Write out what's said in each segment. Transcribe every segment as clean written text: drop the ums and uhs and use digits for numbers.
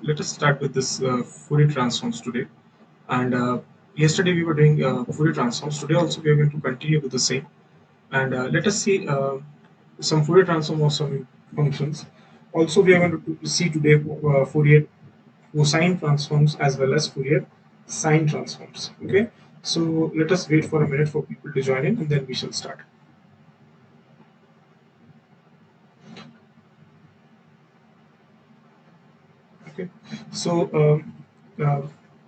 let us start with this Fourier transforms today. And yesterday we were doing Fourier transforms. Today also we are going to continue with the same. And let us see some Fourier transform of some functions. Also, we are going to see today Fourier cosine transforms as well as Fourier sine transforms. Okay, so let us wait for a minute for people to join in, and then we shall start. Okay, so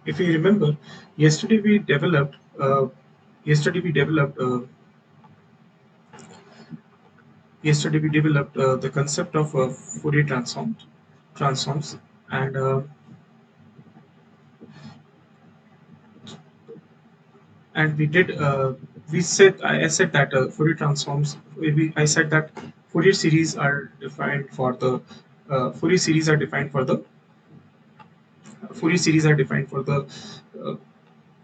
if you remember, yesterday we developed yesterday we developed the concept of Fourier transforms, and we did I said that Fourier transforms. I said that Fourier series are defined for the Fourier series are defined for the Fourier series are defined for the uh,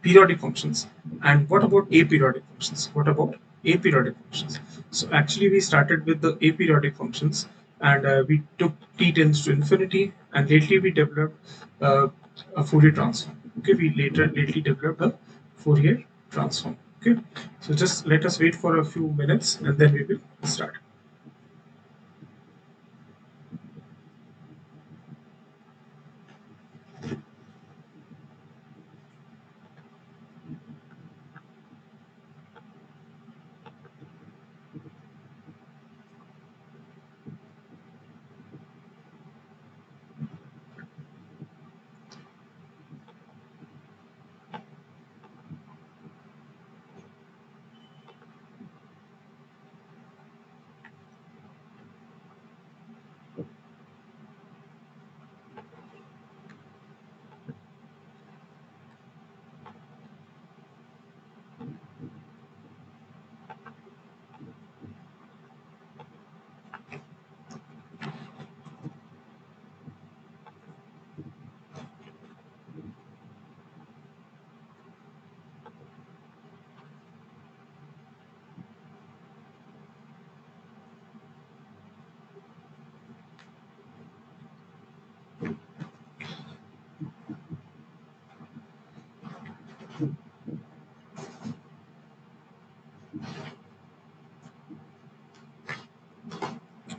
periodic functions. And what about aperiodic functions? What about aperiodic functions? So actually we started with the aperiodic functions, and we took t tends to infinity, and lately we developed a Fourier transform. Okay, we lately developed a Fourier transform. Okay, so just let us wait for a few minutes and then we will start.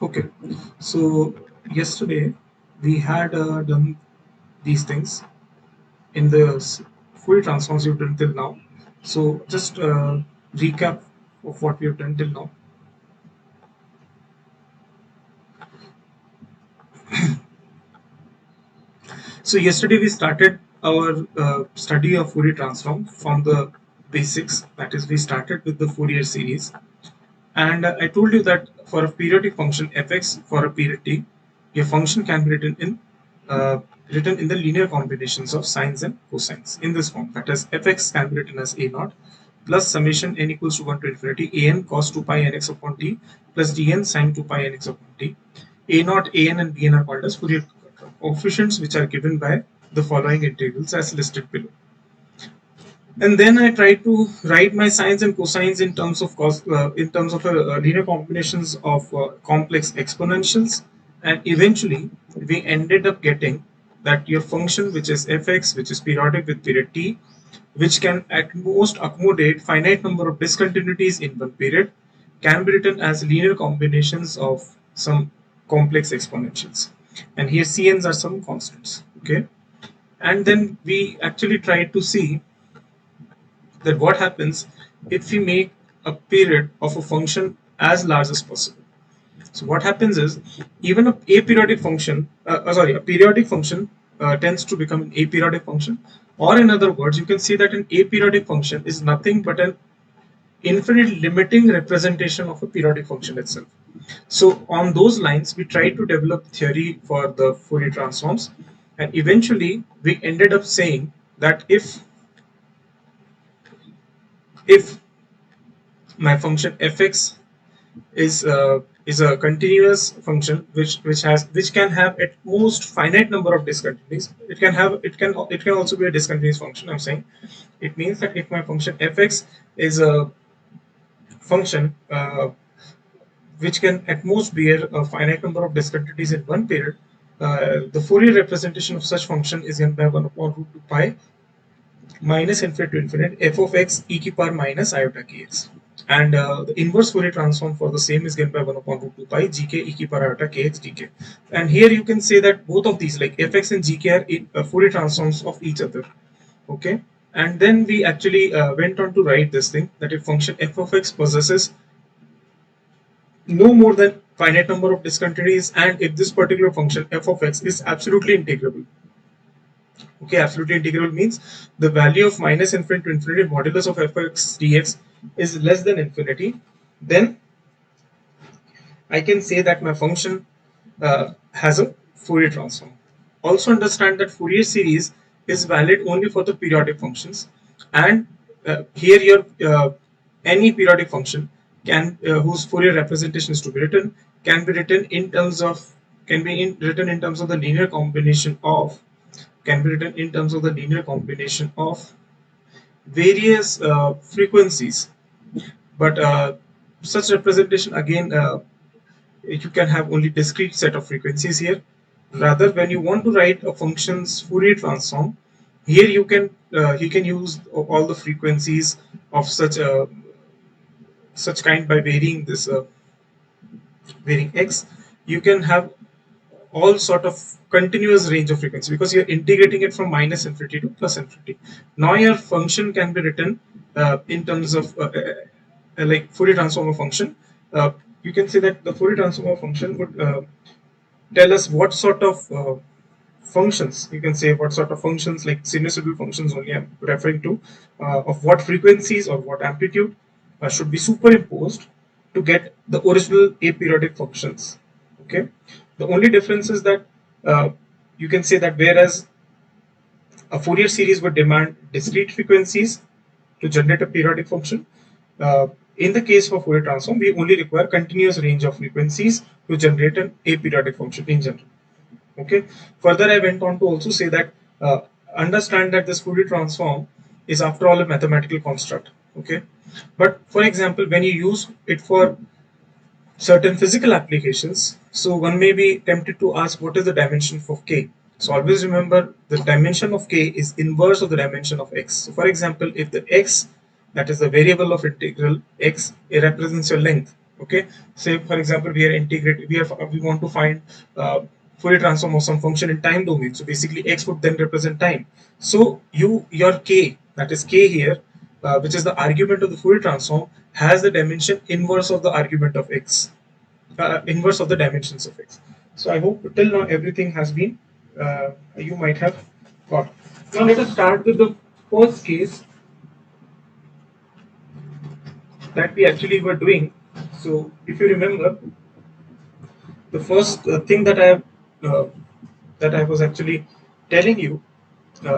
Okay, so yesterday we had done these things in the full transforms you've done till now. So just recap of what we have done till now. So yesterday we started our study of Fourier transform from the basics. That is, we started with the Fourier series, and I told you that for a periodic function fx for a period t, a function can be written in the linear combinations of sines and cosines in this form. That is, fx can be written as a naught plus summation n equals to 1 to infinity an cos 2 pi nx upon t plus dn sin 2 pi nx upon t. A naught, an, and bn are called as Fourier coefficients, which are given by the following integrals as listed below. And then I try to write my sines and cosines in terms of linear combinations of complex exponentials, and eventually we ended up getting that your function, which is fx, which is periodic with period t, which can at most accommodate finite number of discontinuities in one period, can be written as linear combinations of some complex exponentials. And here cn's are some constants. Okay, and then we actually try to see that what happens if we make a period of a function as large as possible. So what happens is, even a periodic function, a periodic function tends to become an aperiodic function, or in other words, you can see that an aperiodic function is nothing but an infinite limiting representation of a periodic function itself. So on those lines, we tried to develop theory for the Fourier transforms, and eventually we ended up saying that if my function fx is a continuous function which can have at most finite number of discontinuities. It can also be a discontinuous function. I'm saying it means that if my function fx is a function which can at most bear a finite number of discontinuities in one period, the Fourier representation of such function is given by 1 upon root 2 pi minus infinity to infinity f of x e to power minus iota kx. And the inverse Fourier transform for the same is given by 1 upon root 2 pi gk e to power iota kx dk. And here you can say that both of these, like fx and gk, are Fourier transforms of each other. Okay. And then we actually went on to write this thing, that if function f of x possesses no more than finite number of discontinuities, and if this particular function f of x is absolutely integrable. Okay, absolutely integrable means the value of minus infinity to infinity modulus of f of x dx is less than infinity, then I can say that my function has a Fourier transform. Also understand that Fourier series is valid only for the periodic functions, and here your any periodic function can whose Fourier representation is to be written can be written in terms of written in terms of the linear combination of various frequencies. But such representation again, you can have only discrete set of frequencies here. Rather, when you want to write a function's Fourier transform, here you can use all the frequencies of such kind by varying x. You can have all sort of continuous range of frequency because you're integrating it from minus infinity to plus infinity. Now your function can be written in terms of like Fourier transform of function. You can say that the Fourier transform of function would tell us what sort of functions, you can say what sort of functions, like sinusoidal functions only I'm referring to, of what frequencies or what amplitude should be superimposed to get the original aperiodic functions. Okay, the only difference is that you can say that whereas a Fourier series would demand discrete frequencies to generate a periodic function, in the case of Fourier transform we only require continuous range of frequencies to generate an aperiodic function in general. Okay. Further, I went on to also say that understand that this Fourier transform is after all a mathematical construct. Okay. But for example, when you use it for certain physical applications, so one may be tempted to ask what is the dimension of k. So always remember the dimension of k is inverse of the dimension of x. So for example, if the x, that is the variable of integral x, it represents your length. Okay, say for example we want to find Fourier transform of some function in time domain. So basically x would then represent time. So your k, that is k here, which is the argument of the Fourier transform, has the dimension inverse of the argument of x, inverse of the dimensions of x. So I hope till now everything has been you might have got. Now let us start with the first case that we actually were doing. So if you remember, the first thing that I was actually telling you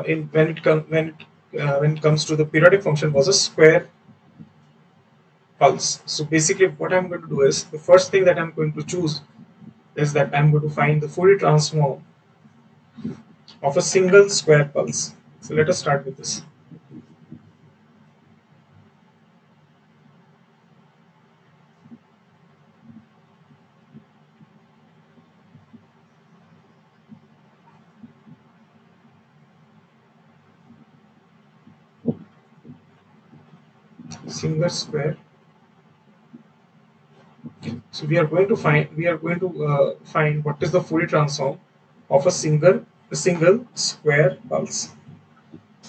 in when it comes to the periodic function was a square pulse. So basically, what I'm going to do is the first thing that I'm going to choose is that I'm going to find the Fourier transform of a single square pulse. So let us start with this. Single square. So we are going to find what is the Fourier transform of a single square pulse.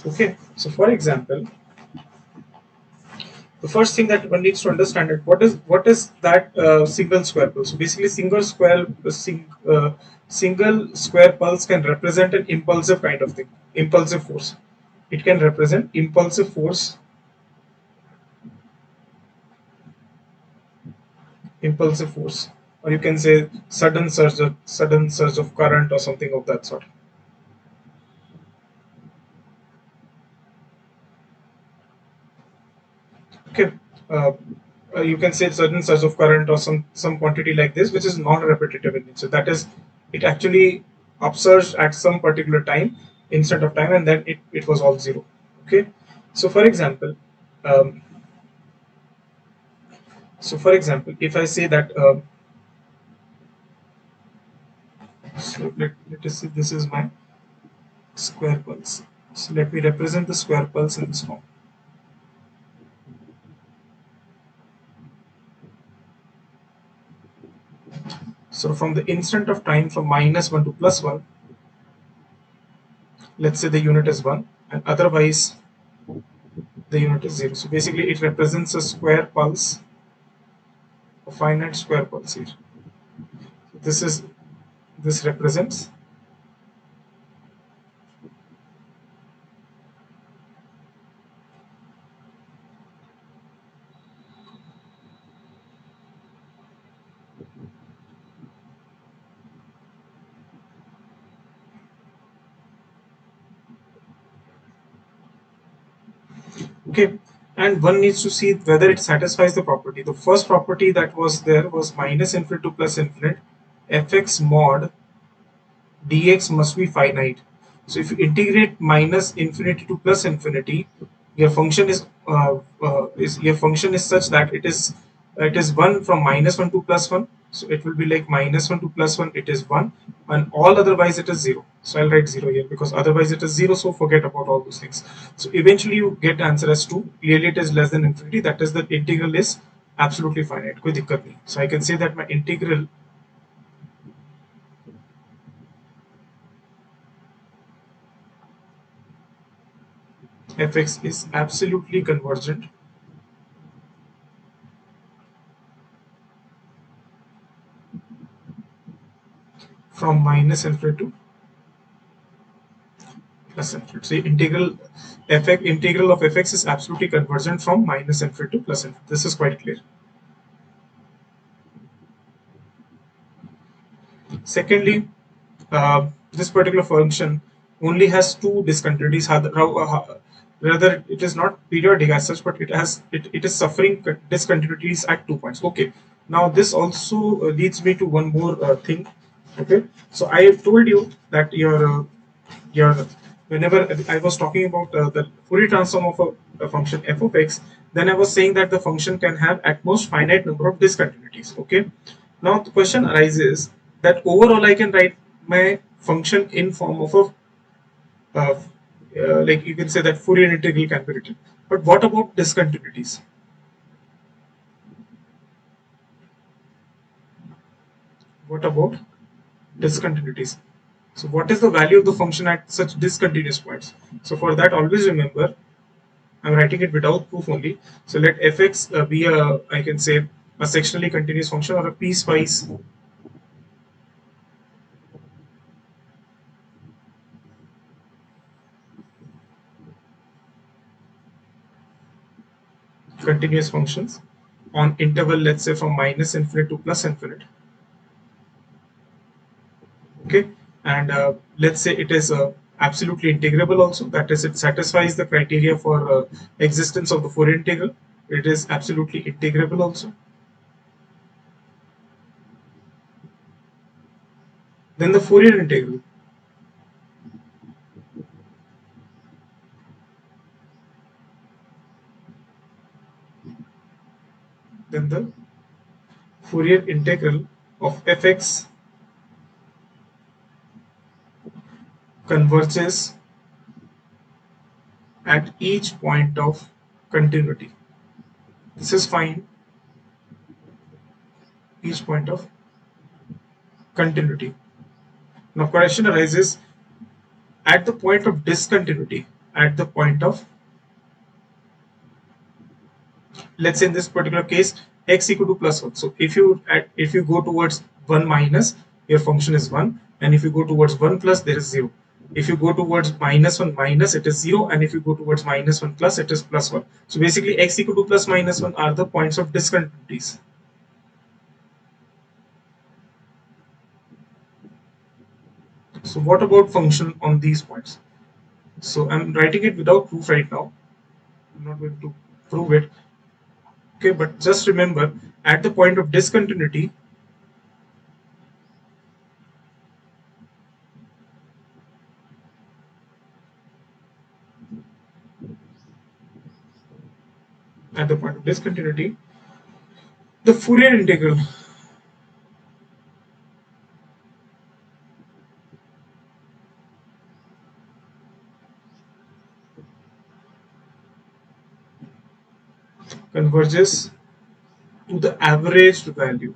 Okay. So for example, the first thing that one needs to understand is what is that single square pulse. So basically, single square pulse can represent an impulsive kind of thing, impulsive force. It can represent impulsive force, or you can say sudden surge of current or something of that sort. Okay. uh, you can say certain surge of current or some quantity like this, which is non-repetitive in nature. That is, it actually upsurged at some particular time instant of time, and then it was all zero. Okay. So for example, um, if I say that So let us see, this is my square pulse. So let me represent the square pulse in this form. So from the instant of time from -1 to +1, let's say the unit is 1, and otherwise the unit is 0. So basically it represents a square pulse, a finite square pulse here. So this represents. Okay, and one needs to see whether it satisfies the property. The first property that was there was -infinite to +infinite, fx mod dx must be finite. So if you integrate -infinity to +infinity, your function is your function is such that it is 1 from -1 to +1. So it will be like -1 to +1, it is 1, and all otherwise it is 0. So I'll write 0 here because otherwise it is 0, so forget about all those things. So eventually you get answer as 2. Clearly it is less than infinity, that is the integral is absolutely finite. कोई दिक्कत नहीं. So I can say that my integral fx is absolutely convergent from -infinite to +infinite. So integral of fx is absolutely convergent from -infinite to +infinite. This is quite clear. Secondly, this particular function only has two discontinuities. Rather, it is not periodic as such, but it is suffering discontinuities at 2 points. Okay. Now this also leads me to one more thing. Okay. So I have told you that your whenever I was talking about the Fourier transform of a function f of x, then I was saying that the function can have at most finite number of discontinuities. Okay. Now the question arises that overall I can write my function in form of a uh, like you can say that Fourier integral can be written. But what about discontinuities? What about discontinuities? So what is the value of the function at such discontinuous points? So for that, always remember I'm writing it without proof only. So let fx be a, I can say, a sectionally continuous function or a piecewise continuous functions on interval, let's say from -infinite to +infinite. Okay, and let's say it is absolutely integrable also. That is, it satisfies the criteria for existence of the Fourier integral. It is absolutely integrable also. Then the Fourier integral. Then the Fourier integral of fx converges at each point of continuity. This is fine, each point of continuity. Now question arises at the point of discontinuity, at the point of, let's say in this particular case, x equal to +1. So if you go towards 1 minus, your function is 1, and if you go towards 1 plus, there is 0. If you go towards -1 minus, it is 0, and if you go towards -1 plus, it is +1. So basically x equal to +(-1) are the points of discontinuities. So what about function on these points? So I'm writing it without proof right now. I'm not going to prove it. Okay, but just remember at the point of discontinuity, at the point of discontinuity, the Fourier integral converges to the averaged value.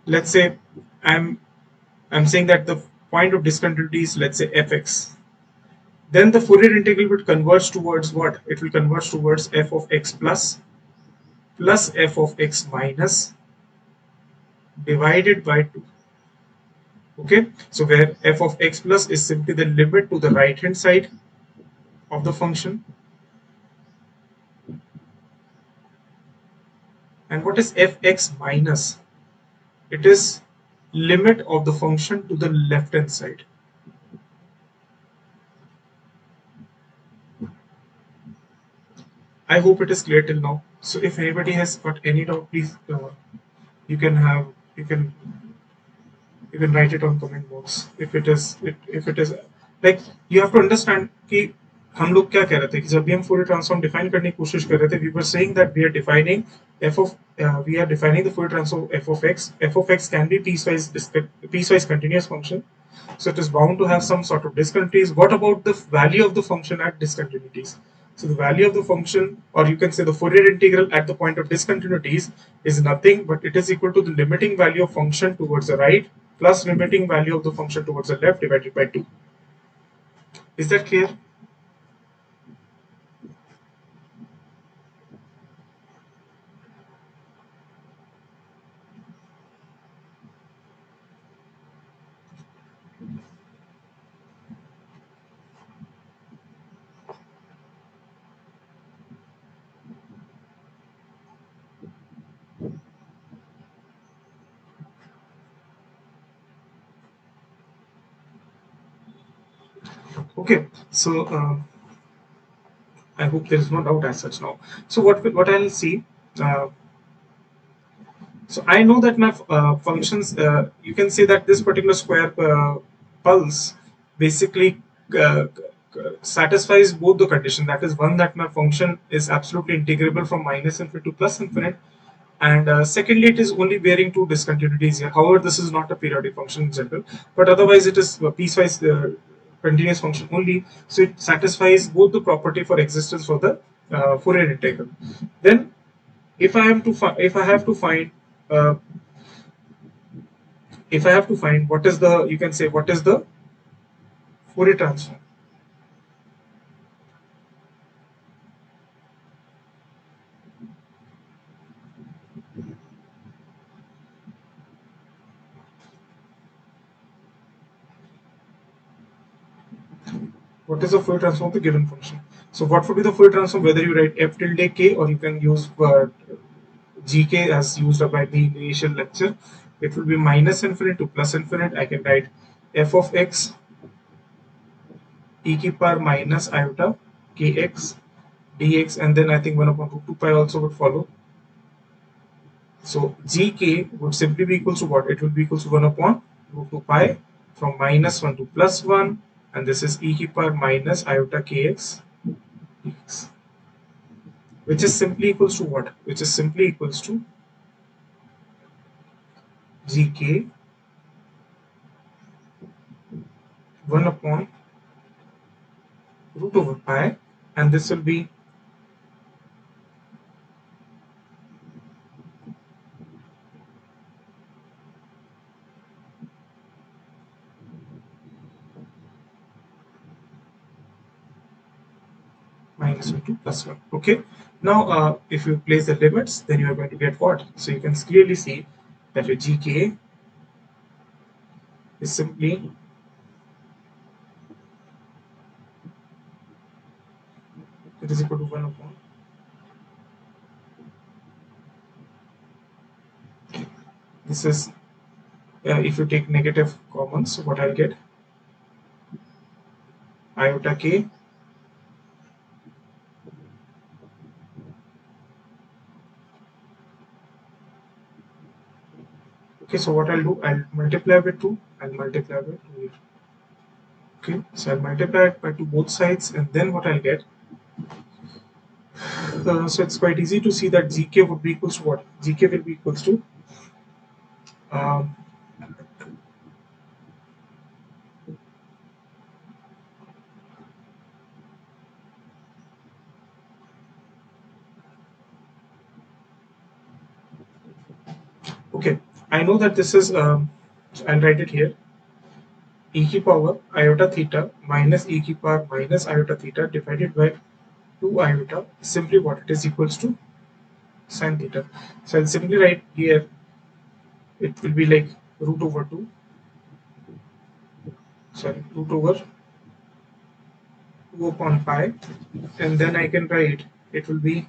Let's say I'm I'm saying that the point of discontinuity is, let's say, fx. Then the Fourier integral would converge towards what? It will converge towards f of x plus f of x minus divided by 2. Okay, so where f of x plus is simply the limit to the right hand side of the function, and what is fx minus? It is limit of the function to the left hand side. I hope it is clear till now. So if anybody has got any doubt, please you can have you can you can write it on comment box. If it is like, you have to understand कि हम लोग क्या कह रहे थे कि जब भी हम Fourier transform define करने की कोशिश कर रहे थे, we were saying that we are defining we are defining the Fourier transform f of x. F of x can be piecewise continuous function, so it is bound to have some sort of discontinuities. What about the value of the function at discontinuities? So the value of the function, or you can say the Fourier integral at the point of discontinuities, is nothing but it is equal to the limiting value of function towards the right plus limiting value of the function towards the left divided by 2. Is that clear? Okay, so I hope there is no doubt as such now. So what I'll see. Uh, So I know that my functions, you can say that this particular square pulse basically satisfies both the condition. That is, one, that my function is absolutely integrable from minus infinite to plus infinite, and secondly, it is only bearing two discontinuities here. However, this is not a periodic function in general, but otherwise it is a piecewise continuous function only. So it satisfies both the property for existence for the Fourier integral. Then if I have to find uh, if I have to find what is the, you can say, what is the Fourier transform. What is the Fourier transform of the given function? So what would be the Fourier transform? Whether you write f tilde k or you can use gk as used by me in the initial lecture, it will be minus infinite to plus infinite. I can write f of x e की power minus iota kx dx, and then I think 1 upon root 2 pi also would follow. So gk would simply be equals to what? It will be equals to 1 upon root 2 pi from minus 1 to plus 1, and this is e to the power minus iota kx dx, which is simply equals to what? Which is simply equals to gk 1 upon root over pi, and this will be minus 1 to plus 1. Okay. Now, if you place the limits, then you are going to get what? So you can clearly see that your gk is simply, it is equal to 1 upon, this is if you take negative common, so what I'll get, iota k okay. So what I'll do, I'll multiply by 2, I'll multiply by 2 here. Okay, so I'll multiply it by 2 both sides, and then what I'll get, so it's quite easy to see that gk would be equals to what? Gk will be equals to um, I know that this is, I'll write it here, e to power iota theta minus e to power minus iota theta divided by 2 iota is simply what it is equals to sine theta. So I'll simply write here, it will be like root over 2, sorry, root over 2 upon pi, and then I can write it will be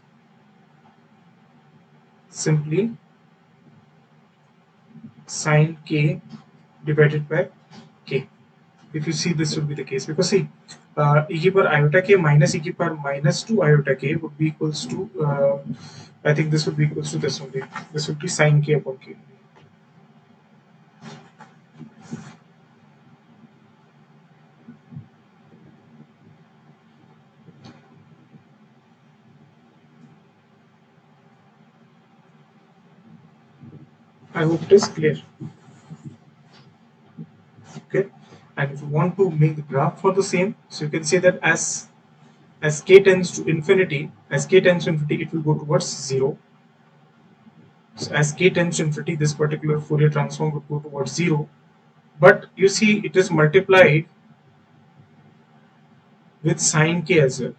simply sine k divided by k. If you see, this would be the case, because see, e to power iota k minus e to power minus 2 iota k would be equals to, I think this would be equals to this only. This would be sine k upon k. I hope it is clear. Okay, and if you want to make the graph for the same, so you can say that as k tends to infinity, it will go towards 0. So as k tends to infinity, this particular Fourier transform would go towards 0. But you see, it is multiplied with sine k as well.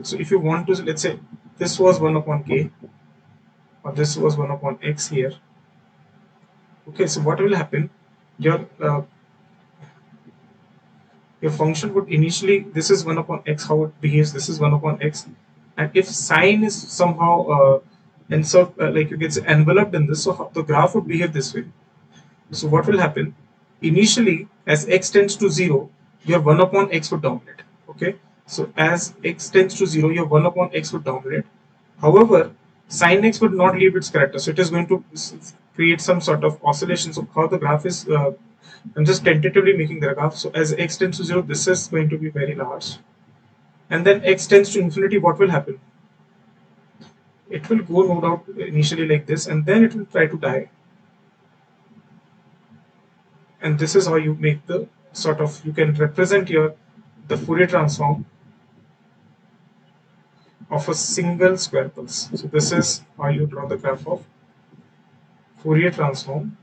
So if you want to, let's say this was 1 upon k, or this was 1 upon x here. Okay, so what will happen? Your your function would initially, this is 1 upon x, how it behaves, this is 1 upon x, and if sine is somehow like you can say enveloped in this, so how the graph would behave this way. So what will happen? Initially, as x tends to 0, your 1 upon x would dominate. Okay, so as x tends to 0, your 1 upon x would dominate. However, sin x would not leave its character, so it is going to create some sort of oscillation. So how the graph is, I'm just tentatively making the graph. So as x tends to 0, this is going to be very large, and then x tends to infinity. What will happen? It will go no doubt initially like this, and then it will try to die. And this is how you make the sort of, you can represent your the Fourier transform of a single square pulse. So this is how you draw the graph of Fourier transform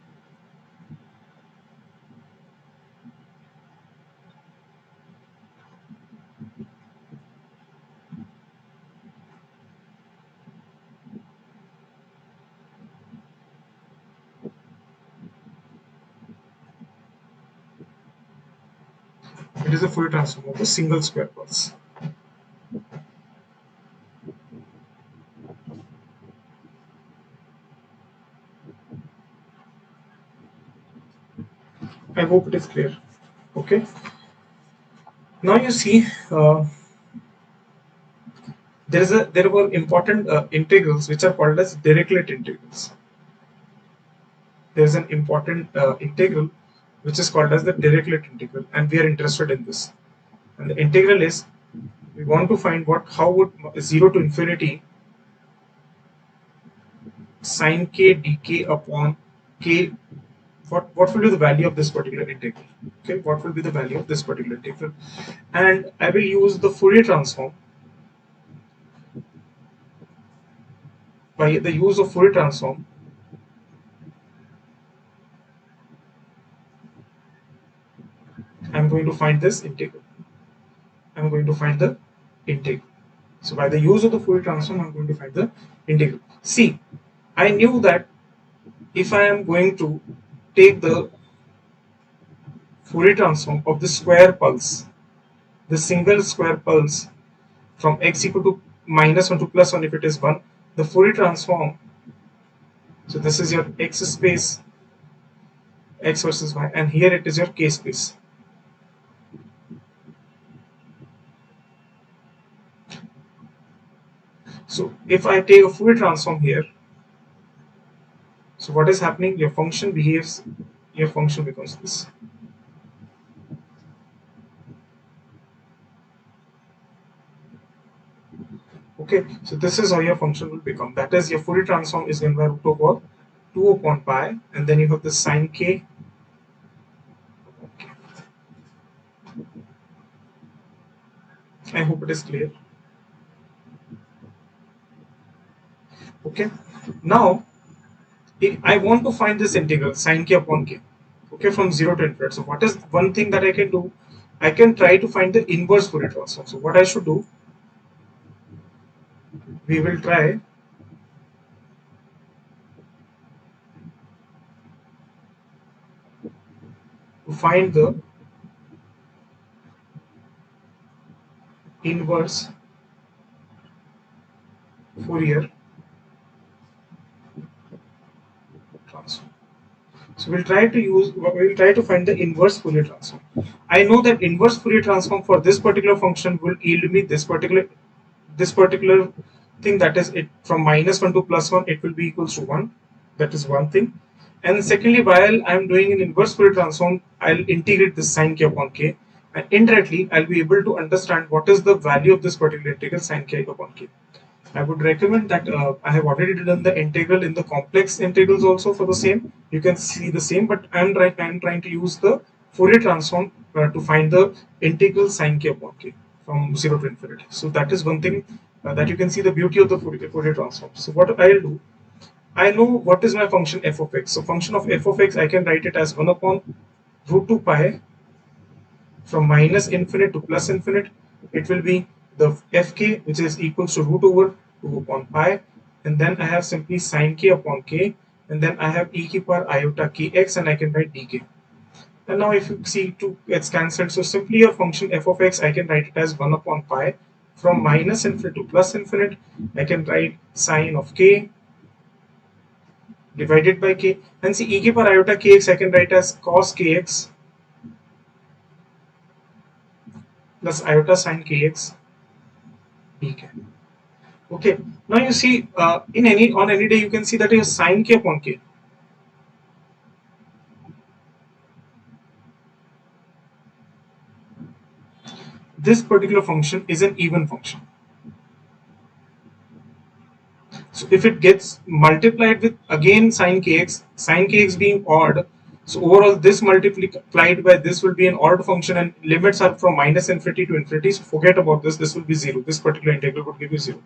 it is a Fourier transform of a single square pulse. I hope it is clear. Okay, now you see, there were important integrals which are called as Dirichlet integrals. There is an important integral which is called as the Dirichlet integral, and we are interested in this. And the integral is, we want to find how would 0 to infinity sine k dk upon k, what will be the value of this particular integral. Okay, what will be the value of this particular integral? And I will use the Fourier transform. By the use of Fourier transform, I'm going to find this integral. I'm going to find the integral. So by the use of the Fourier transform, I'm going to find the integral. See, I knew that if I am going to take the Fourier transform of the square pulse, the single square pulse from x equal to -1 to +1 if it is 1, the Fourier transform, so this is your x space, x versus y, and here it is your k space. So if I take a Fourier transform here, so what is happening? Your function becomes this. Okay, so this is how your function will become. That is, your Fourier transform is given by root over 2 upon pi, and then you have the sine k. Okay. I hope it is clear. Okay, now I want to find this integral sine k upon k, okay, from 0 to infinite. So what is one thing that I can do? I can try to find the inverse Fourier transform. So what I should do, we will try to find the inverse Fourier transform. So we'll try to find the inverse Fourier transform. I know that inverse Fourier transform for this particular function will yield me this particular thing, that is it from -1 to +1 it will be equals to 1. That is one thing. And secondly, while I'm doing an inverse Fourier transform, I'll integrate this sine k upon k, and indirectly I'll be able to understand what is the value of this particular integral sine k upon k. I would recommend that I have already done the integral in the complex integrals also for the same. You can see the same, but I'm trying to use the Fourier transform to find the integral sine k upon k from 0 to infinity. So that is one thing that you can see the beauty of the Fourier transform. So what I'll do, I know what is my function f of x. So function of f of x, I can write it as 1 upon root 2 pi from minus infinite to plus infinite. It will be the fk, which is equals to root over 2 upon pi, and then I have simply sine k upon k, and then I have e to the power iota kx, and I can write dk. And now if you see 2 gets cancelled, so simply your function f of x, I can write it as 1 upon pi from minus infinite to plus infinite. I can write sine of k divided by k, and see e to the power iota kx, I can write as cos kx plus iota sine kx dk. Okay, now you see in any day you can see that is sine k upon k. This particular function is an even function. So if it gets multiplied with again sine kx being odd, so overall this multiplied by this will be an odd function, and limits are from minus infinity to infinity. So forget about this. This will be 0. This particular integral would give you 0.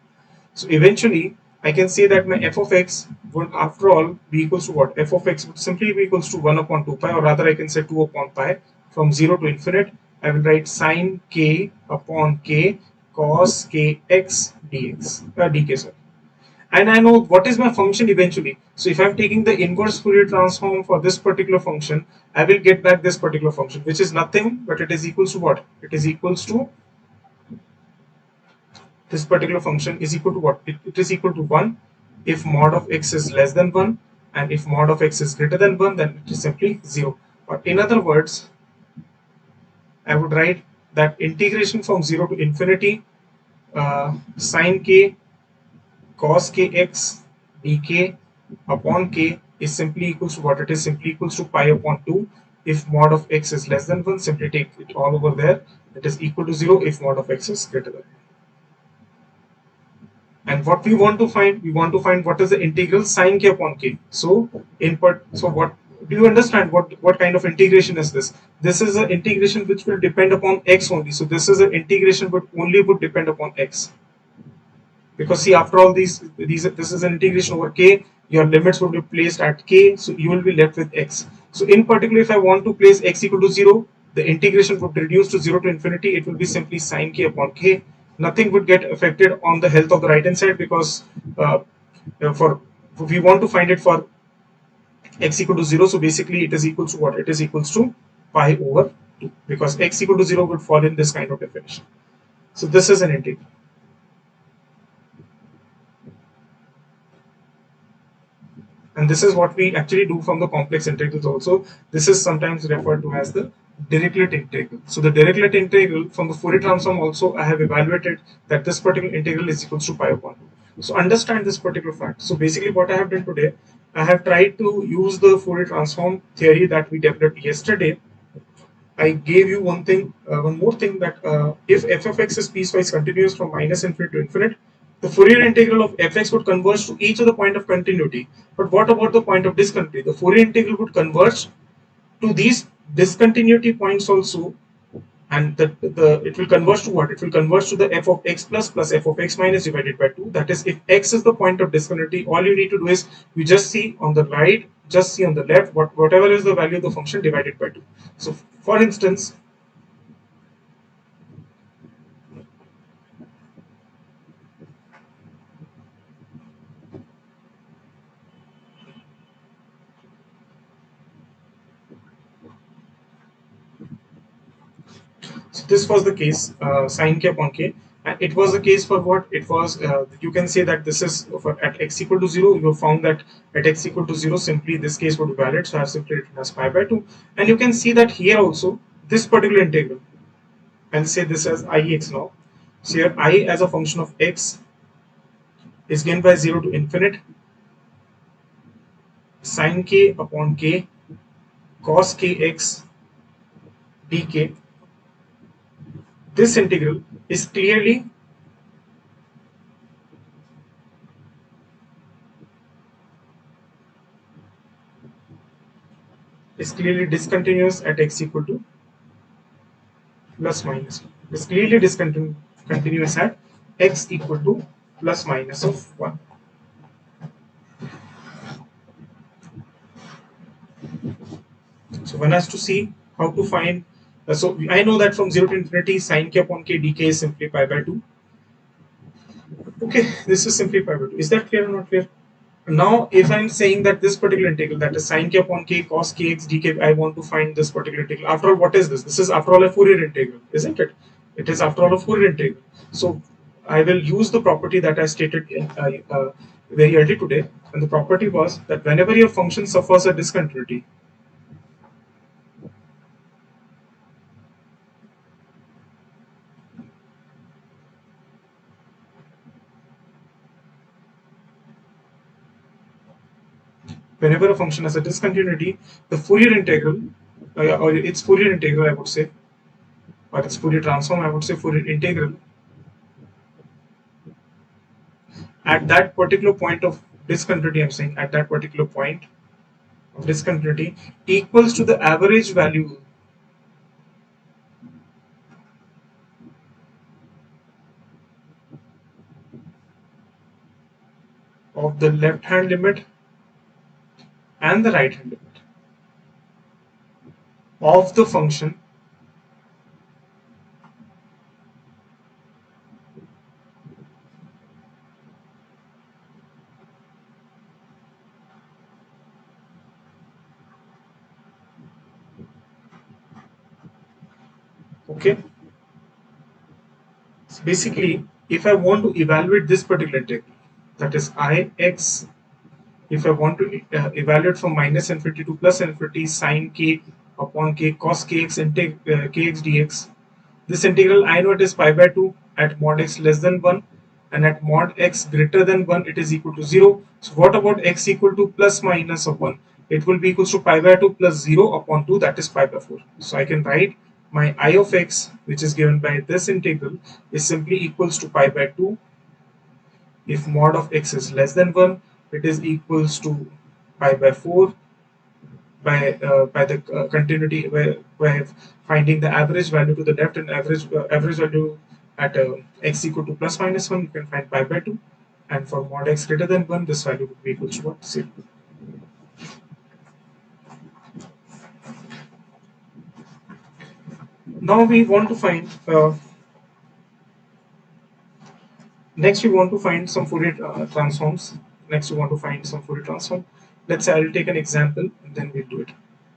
So eventually, I can say that my f of x would, after all, be equals to what? F of x would simply be equals to 1 upon 2 pi, or rather I can say 2 upon pi from 0 to infinite. I will write sine k upon k cos kx dk, sorry. And I know what is my function eventually. So if I'm taking the inverse Fourier transform for this particular function, I will get back this particular function, which is nothing but it is equals to what? It is equals to, this particular function is equal to what? It is equal to 1 if mod of x is less than 1, and if mod of x is greater than 1, then it is simply 0. Or in other words, I would write that integration from 0 to infinity sine k cos kx dk upon k is simply equals to what? It is simply equals to pi upon 2 if mod of x is less than 1. Simply take it all over there. It is equal to 0 if mod of x is greater than 1. And what we want to find, what is the integral sine k upon k. So what do you understand what kind of integration is this? This is an integration which will depend upon x only. So this is an integration but only would depend upon x, because see, after all this is an integration over k. Your limits will be placed at k, so you will be left with x. So in particular, if I want to place x equal to 0, the integration would reduce to 0 to infinity. It will be simply sine k upon k. Nothing would get affected on the health of the right hand side, because for we want to find it for x equal to 0. So basically it is equals to what? It is equals to pi over 2, because x equal to 0 would fall in this kind of definition. So this is an integral. And this is what we actually do from the complex integrals also. This is sometimes referred to as the Dirichlet integral. So the Dirichlet integral from the Fourier transform also, I have evaluated that this particular integral is equals to pi upon 2. So understand this particular fact. So basically what I have done today, I have tried to use the Fourier transform theory that we developed yesterday. I gave you one more thing, that if f of x is piecewise continuous from minus infinite to infinite, the Fourier integral of fx would converge to each of the point of continuity. But what about the point of discontinuity? The Fourier integral would converge to these discontinuity points also and the it will converge to what? It will converge to the f of x plus f of x minus divided by 2. That is, if x is the point of discontinuity, all you need to do is you just see on the right, just see on the left, whatever is the value of the function divided by 2. So for instance, so this was the case, sine k upon k, and it was the case for what? It was, you can say that this is for at x equal to 0. You found that at x equal to 0, simply this case would be valid. So I have simply written as pi by 2, and you can see that here also this particular integral, I'll say this as ix now. So here I as a function of x is given by 0 to infinite sine k upon k cos kx dk. This integral is clearly discontinuous at x equal to plus minus. It's clearly discontinuous at x equal to plus minus of 1. So one has to see how to find. So I know that from 0 to infinity sine k upon k dk is simply pi by 2. Okay, this is simply pi by 2. Is that clear or not clear? Now, if I'm saying that this particular integral, that is sine k upon k cos kx dk, I want to find this particular integral. After all, what is this? This is after all a Fourier integral, isn't it? It is after all a Fourier integral. So I will use the property that I stated in, very early today, and the property was that whenever your function suffers a discontinuity, whenever a function has a discontinuity, the Fourier integral, or its Fourier integral, I would say, or its Fourier transform, I would say Fourier integral, at that particular point of discontinuity, I'm saying at that particular point of discontinuity equals to the average value of the left hand limit and the right hand limit of the function okay. So basically, if I want to evaluate this particular integral, that is Ix, if I want to evaluate from minus infinity to plus infinity sine k upon k cos kx kx dx, this integral I know it is pi by 2 at mod x less than 1, and at mod x greater than 1 it is equal to 0. So what about x equal to plus minus of 1? It will be equals to pi by 2 plus 0 upon 2, that is pi by 4. So I can write my I of x, which is given by this integral, is simply equals to pi by 2. If mod of x is less than 1, it is equals to pi by 4 by the continuity by finding the average value to the left and average value at x equal to plus minus 1, you can find pi by 2, and for mod x greater than 1, this value would be equal to what? 0. Now we want to find next we want to find some Fourier transforms. Next we want to find some Fourier transform. Let's say I'll take an example and then we'll do it.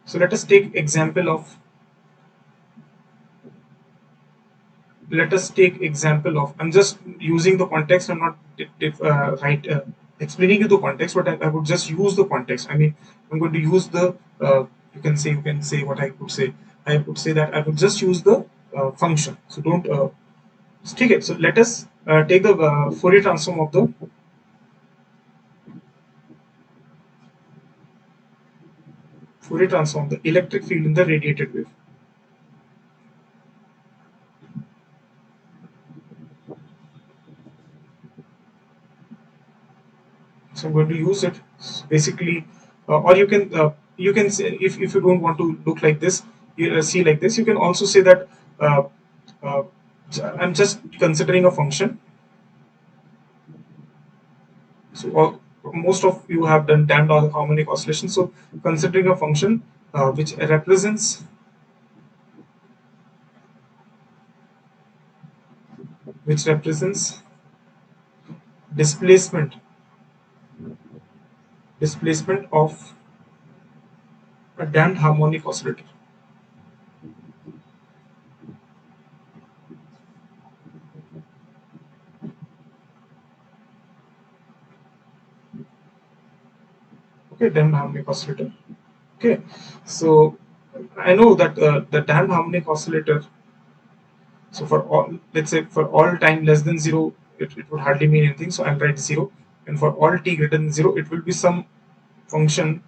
So let us take example of, I'm just using the context, I'm not explaining you the context, but I would just use the context. I mean, I'm going to use the you can say what I would say that I would just use the function, so don't take it. So let us take the Fourier transform of the electric field in the radiated wave. So I'm going to use it basically, or you can say, if you don't want to look like this, you see like this, you can also say that uh, uh, I'm just considering a function. So most of you have done damped harmonic oscillation. So considering a function which represents displacement displacement of a damped harmonic oscillator. Okay, damped harmonic oscillator. Okay, so I know that the damped harmonic oscillator. So for all, let's say for all time less than zero, it would hardly mean anything. So I'll write zero, and for all t greater than zero, it will be some function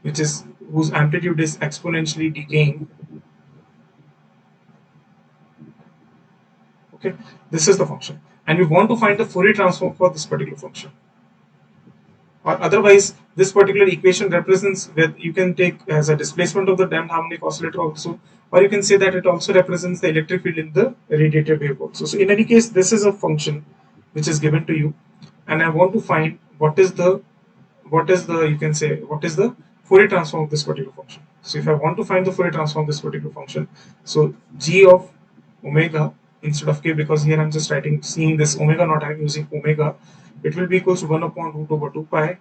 which is whose amplitude is exponentially decaying. Okay, this is the function, and we want to find the Fourier transform for this particular function. Or otherwise, this particular equation represents where you can take as a displacement of the damped harmonic oscillator also, or you can say that it also represents the electric field in the radiated wave also. So in any case, this is a function which is given to you, and I want to find what is the you can say what is the Fourier transform of this particular function. So if I want to find the Fourier transform of this particular function, so g of omega instead of k, because here I'm just writing seeing this omega naught, I'm using omega, it will be equals to 1 upon root over 2 pi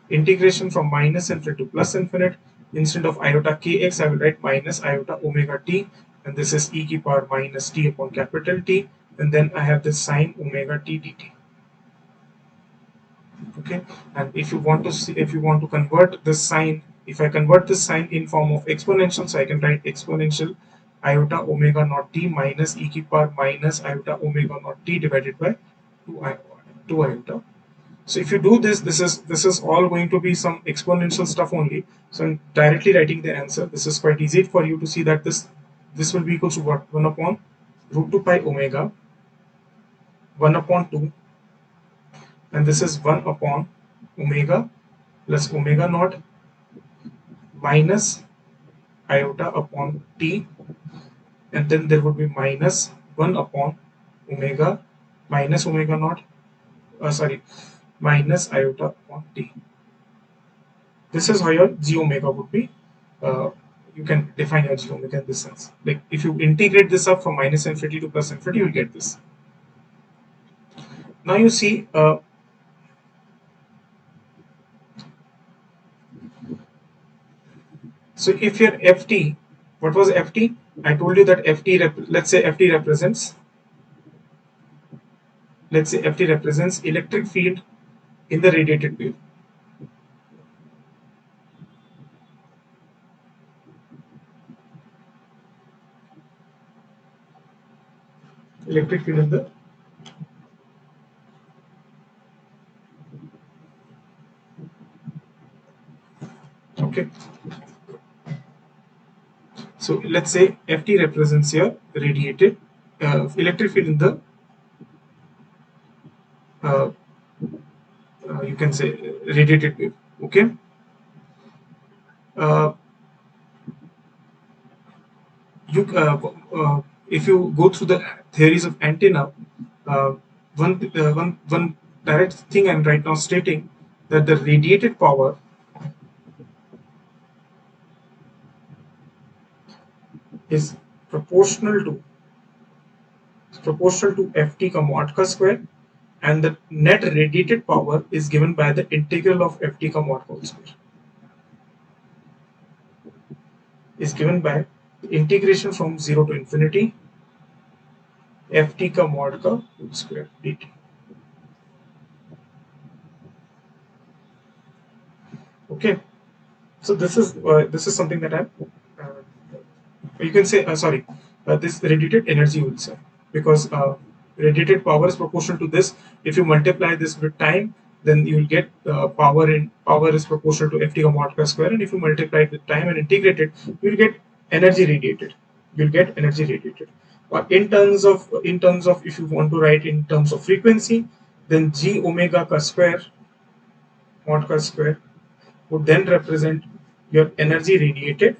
integration from minus infinite to plus infinite. Instead of iota kx, I will write minus iota omega t, and this is e to the power minus t upon capital T, and then I have this sine omega t dt. Okay, and if you want to see, if you want to convert this sign, if I convert this sign in form of exponential, so I can write exponential iota omega naught t minus e to the power minus iota omega naught t divided by 2 iota. So if you do this, this is all going to be some exponential stuff only. So I'm directly writing the answer. This is quite easy for you to see that this will be equal to what? 1 upon root 2 pi omega 1 upon 2, and this is 1 upon omega plus omega naught minus iota upon t, and then there would be minus 1 upon omega minus omega naught sorry minus iota upon t. This is how your g omega would be. uh, you can define your g omega in this sense. Like if you integrate this up from minus infinity to plus infinity, you will get this. Now you see, so if your ft, what was ft? I told you that let's say ft represents, electric field in the radiated wave. Electric field in the okay. So let's say ft represents your radiated electric field in the uh, you can say radiated wave. Okay. Uh, you if you go through the theories of antenna, uh, one direct thing I'm right now stating, that the radiated power is proportional to ft ka mod ka square, and the net radiated power is given by the integral of ft ka mod whole square, is given by the integration from 0 to infinity ft ka mod ka whole square dt. Okay, so this is something that I'm you can say sorry, this radiated energy will say, because radiated power is proportional to this. If you multiply this with time, then you will get power is proportional to ft mod per square, and if you multiply it with time and integrate it, you will get energy radiated. You'll get energy radiated. In terms of if you want to write in terms of frequency, then g omega ka square mod ka square would then represent your energy radiated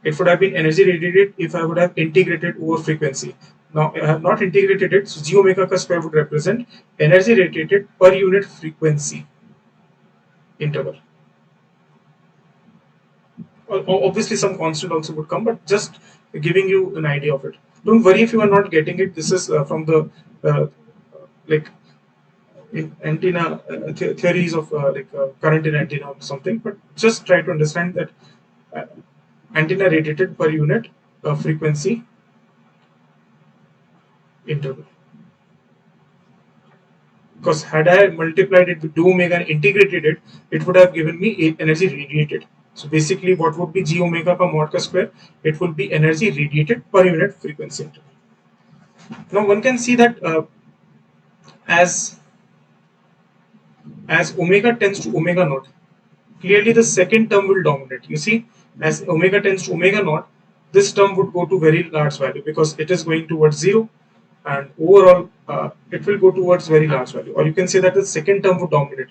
it would have been energy radiated if I would have integrated over frequency. Now I have not integrated it, so g omega ka square would represent energy radiated per unit frequency interval. Obviously some constant also would come, but just giving you an idea of it. Don't worry if you are not getting it. This is from the uh, like in antenna theories of current in antenna or something, but just try to understand that uh, antenna radiated per unit frequency interval. Because had I multiplied it with 2 omega and integrated it, it would have given me energy radiated. So basically, what would be g omega ka mod ka square? It would be energy radiated per unit frequency interval. Now one can see that as omega tends to omega naught, clearly the second term will dominate. You see, as omega tends to omega naught, this term would go to very large value because it is going towards 0, and overall it will go towards very large value. Or you can say that the second term would dominate.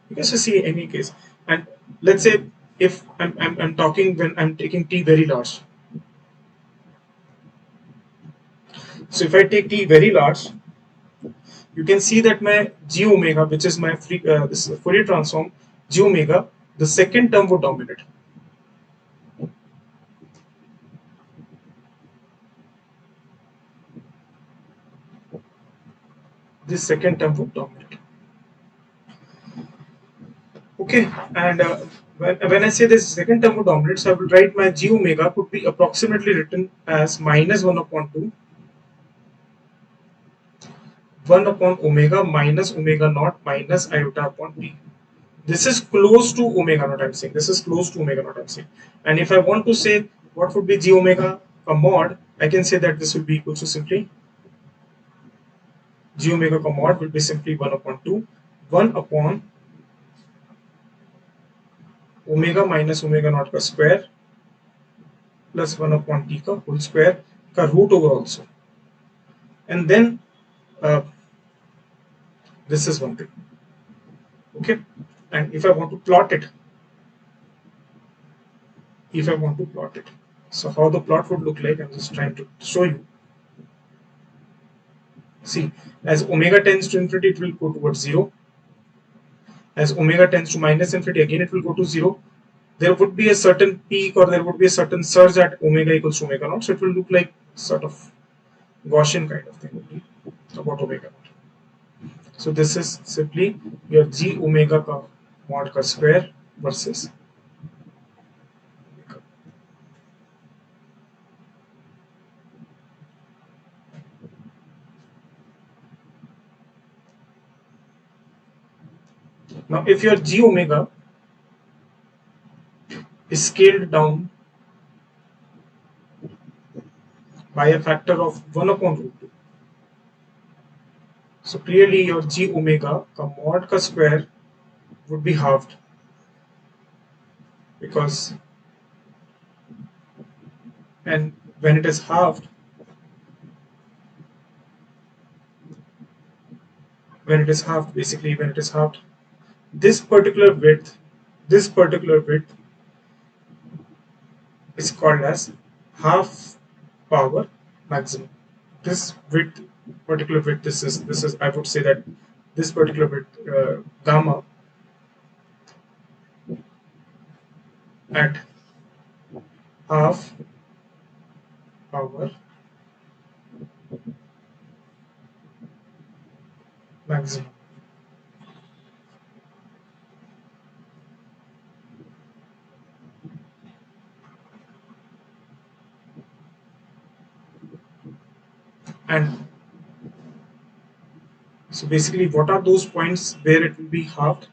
You can just see any case. And let's say if I'm talking when I'm taking t very large. So if I take t very large, you can see that my g omega, which is my this Fourier transform, g omega, the second term would dominate. This second term would dominate. Okay, and when I say this second term would dominate, so I will write my g omega could be approximately written as minus 1 upon 2, 1 upon omega minus omega naught minus iota upon t. This is close to omega naught, I'm saying. This is close to omega naught, I'm saying. And if I want to say what would be g omega a mod, I can say that this will be equal to simply g omega ka mod will be simply 1 upon 2, 1 upon omega minus omega naught ka square plus 1 upon t ka whole square ka root over also. And then this is one thing. Okay. And if I want to plot it, so how the plot would look like, I'm just trying to show you. See, as omega tends to infinity, it will go towards 0. As omega tends to minus infinity, again it will go to 0. There would be a certain peak or there would be a certain surge at omega equals to omega naught. So it will look like sort of Gaussian kind of thing about omega naught. So this is simply your g omega ka mod ka square versus omega. Now if your g omega is scaled down by a factor of 1 upon root 2. So clearly your g omega ka mod ka square would be halved, because and when it is halved, basically when it is halved, this particular width is called as half power maximum. This width, particular width, this is I would say that this particular width gamma at half power maximum. And so basically, what are those points where it will be halved?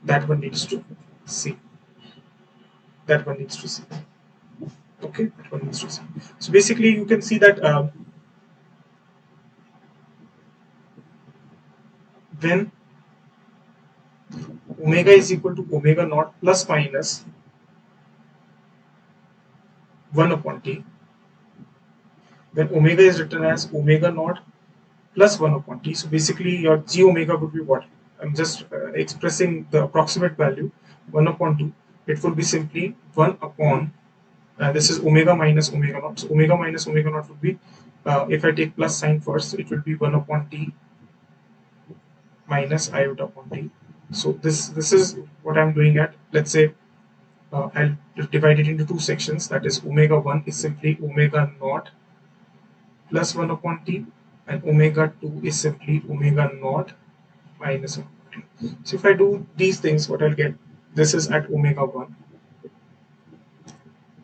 That one needs to see. That one needs to see. Okay, that one needs to see. So basically, you can see that when omega is equal to omega naught plus minus 1 upon t, when omega is written as omega naught plus 1 upon t, so basically your g omega would be what? I'm just expressing the approximate value 1 upon 2. It would be simply 1 upon This is omega minus omega naught. So omega minus omega naught would be, if I take plus sign first, it will be 1 upon t minus iota upon t. So this is what I'm doing at, let's say, I'll divide it into two sections. That is, omega 1 is simply omega naught plus 1 upon t, and omega 2 is simply omega naught minus 1 upon t. So if I do these things, what I'll get, this is at omega 1.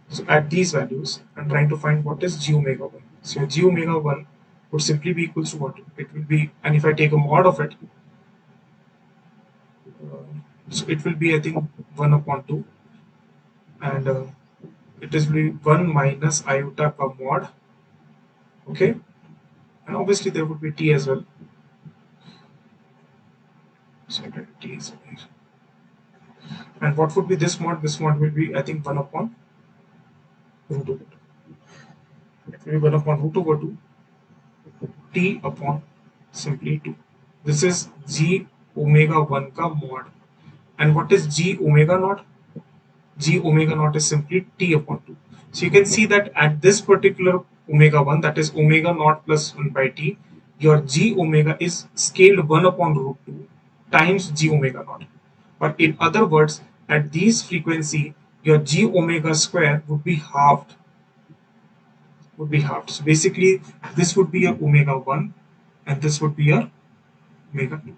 So at these values, I'm trying to find what is g omega 1. So g omega 1 would simply be equals to what? It will be, and if I take a mod of it, so it will be, I think, 1 upon 2, and it is will be 1 minus iota ka mod. Okay, and obviously there would be t as well. So I get t is here. And what would be this mod? This mod will be, I think, 1 upon root over 2. It will be 1 upon root over 2 t upon simply 2. This is g omega 1 ka mod. And what is g omega naught? G omega naught is simply t upon 2. So you can see that at this particular omega 1, that is omega naught plus 1 by t, your g omega is scaled 1 upon root 2 times g omega naught. But in other words, at these frequency, your g omega square would be halved. So basically, this would be your omega 1, and this would be your omega 2.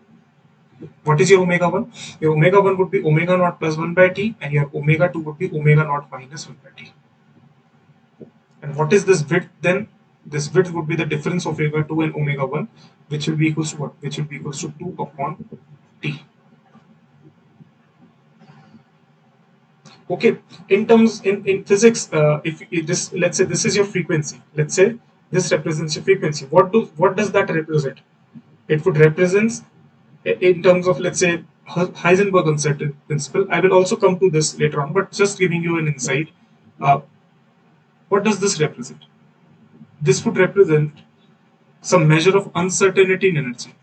What is your omega 1? Your omega 1 would be omega naught plus 1 by t, and your omega 2 would be omega naught minus 1 by t. And what is this width then? This width would be the difference of omega 2 and omega 1, which will be equals to what? Which will be equals to 2 upon t. Okay, in terms in physics, if this, let's say this is your frequency, let's say this represents your frequency. What does that represent? It would represent, in terms of, let's say, Heisenberg uncertainty principle. I will also come to this later on, but just giving you an insight. Uh, what does this represent? This would represent some measure of uncertainty in energy.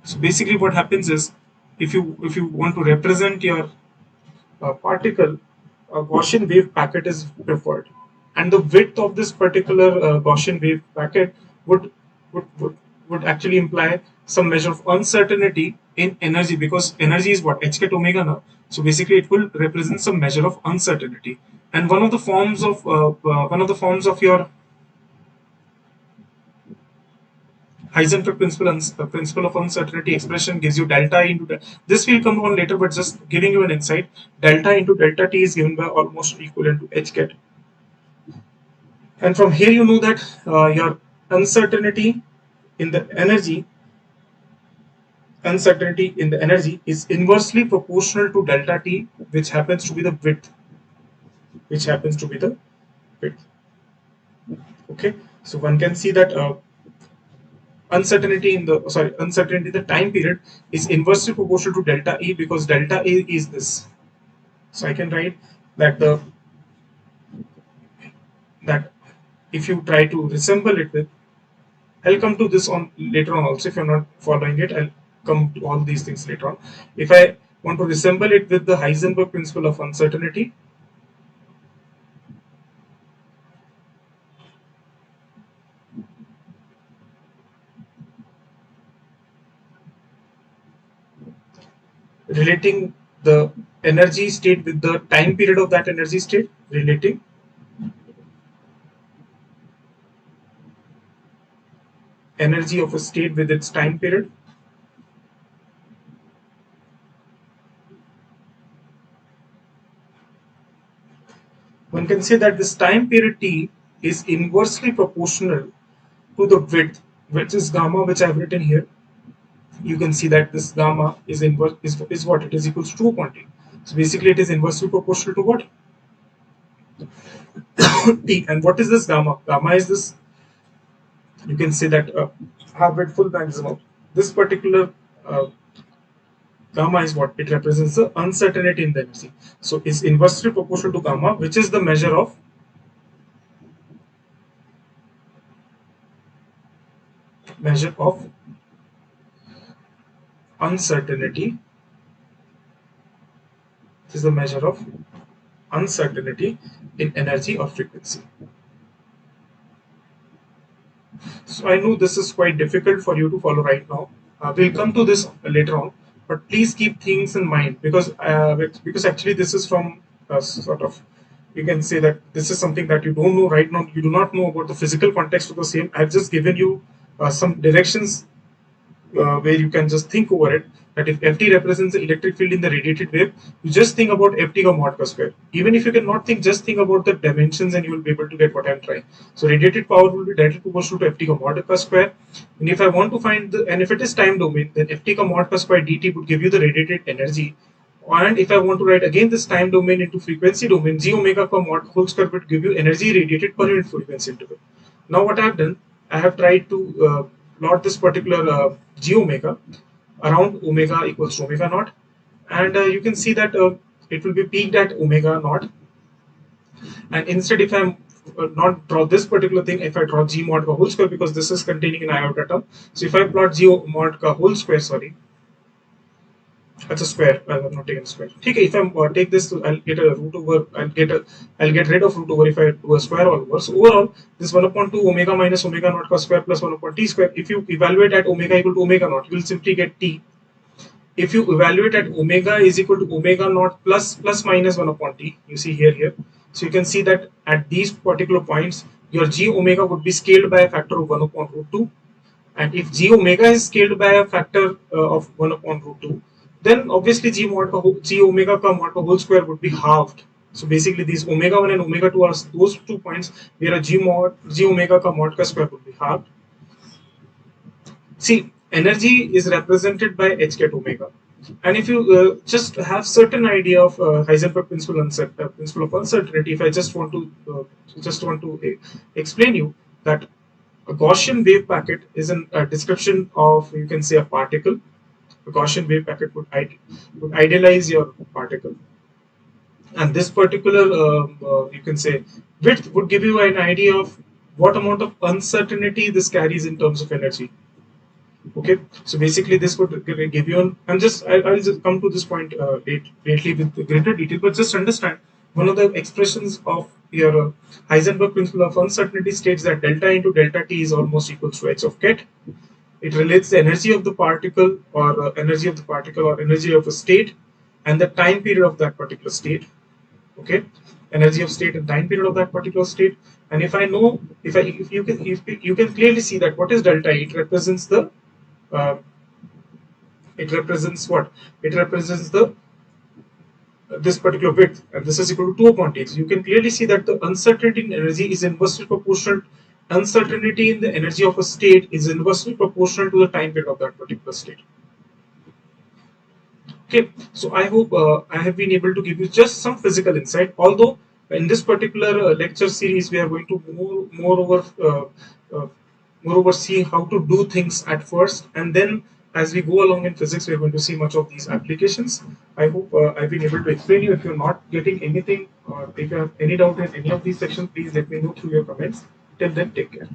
So basically, what happens is, if you want to represent your particle, a Gaussian wave packet is preferred, and the width of this particular Gaussian wave packet would would, would would actually imply some measure of uncertainty in energy, because energy is what, h ket omega now. So basically, it will represent some measure of uncertainty, and one of the forms of your Heisenberg principle of uncertainty expression gives you delta into this will come on later, but just giving you an insight. Delta into delta t is given by almost equivalent to h ket, and from here you know that your uncertainty in the energy uncertainty in the energy is inversely proportional to delta t, which happens to be the width, which happens to be the width. Okay, so one can see that uncertainty the time period is inversely proportional to delta E, because delta E is this. So I can write that that if you try to resemble it with, I'll come to this on later on also. If you're not following it, I'll come to all these things later on. If I want to resemble it with the Heisenberg principle of uncertainty, relating the energy state with the time period of that energy state, relating energy of a state with its time period, one can say that this time period t is inversely proportional to the width, which is gamma, which I've written here. You can see that this gamma is inverse is what it is equals to 2 upon t. So basically, it is inversely proportional to what? T. And what is this gamma? Gamma is this. You can say that half width full maximum. This particular gamma is what it represents the uncertainty in the energy. So it's inversely proportional to gamma, which is the measure of uncertainty is the measure of uncertainty in energy or frequency. So I know this is quite difficult for you to follow right now. We'll come to this later on, but please keep things in mind because actually this is from sort of, you can say that this is something that you don't know right now. You do not know about the physical context of the same. I've just given you some directions where you can just think over it, that if Ft represents the electric field in the radiated wave, you just think about Ft ka mod ka square. Even if you cannot think, just think about the dimensions and you will be able to get what I'm trying. So radiated power will be directly proportional to Ft ka mod ka square. And if I want to find and if it is time domain, then Ft ka mod ka square dt would give you the radiated energy. And if I want to write again this time domain into frequency domain, g omega ka mod whole square would give you energy radiated per unit frequency interval. Now what I have done, I have tried to plot this particular g omega around omega equals to omega naught, and you can see that it will be peaked at omega naught. And instead, if I'm not draw this particular thing, if I draw g mod ka whole square, because this is containing an iota term, so if I plot g mod ka whole square, sorry, that's a square. Well, I'm not taking a square. Okay, if I take this, I'll get a root over. I'll get rid of root over if I do a square all over. So overall, this 1 upon 2 omega minus omega naught cos square plus 1 upon t square. If you evaluate at omega equal to omega naught, you will simply get t. If you evaluate at omega is equal to omega naught plus minus 1 upon t, you see here. So you can see that at these particular points, your g omega would be scaled by a factor of 1 upon root 2. And if g omega is scaled by a factor of 1 upon root 2, then obviously g omega ka mod ka whole square would be halved. So basically these omega 1 and omega 2 are those 2 points where a g omega ka mod ka square would be halved. See, energy is represented by h cat omega. And if you just have certain idea of Heisenberg principle of uncertainty, if I just want to explain you that a Gaussian wave packet is a description of, you can say, a particle. A Gaussian wave packet would idealize your particle, and this particular you can say width would give you an idea of what amount of uncertainty this carries in terms of energy. Okay, so basically this would give you I'll just come to this point lately with greater detail, but just understand one of the expressions of your Heisenberg principle of uncertainty states that delta into delta t is almost equal to h of ket. It relates the energy of the particle or energy of a state and the time period of that particular state. Okay, energy of state and time period of that particular state. And if I know, if you can clearly see that what is delta, it represents the it represents what? It represents the this particular width, and this is equal to 2 upon t. So you can clearly see that the uncertainty in energy is inversely proportional. Uncertainty in the energy of a state is inversely proportional to the time period of that particular state. Okay, so I hope I have been able to give you just some physical insight. Although in this particular lecture series, we are going to uh, moreover see how to do things at first, and then as we go along in physics, we are going to see much of these applications. I hope I've been able to explain you. If you're not getting anything, or if you have any doubt in any of these sections, please let me know through your comments. Till then, take care.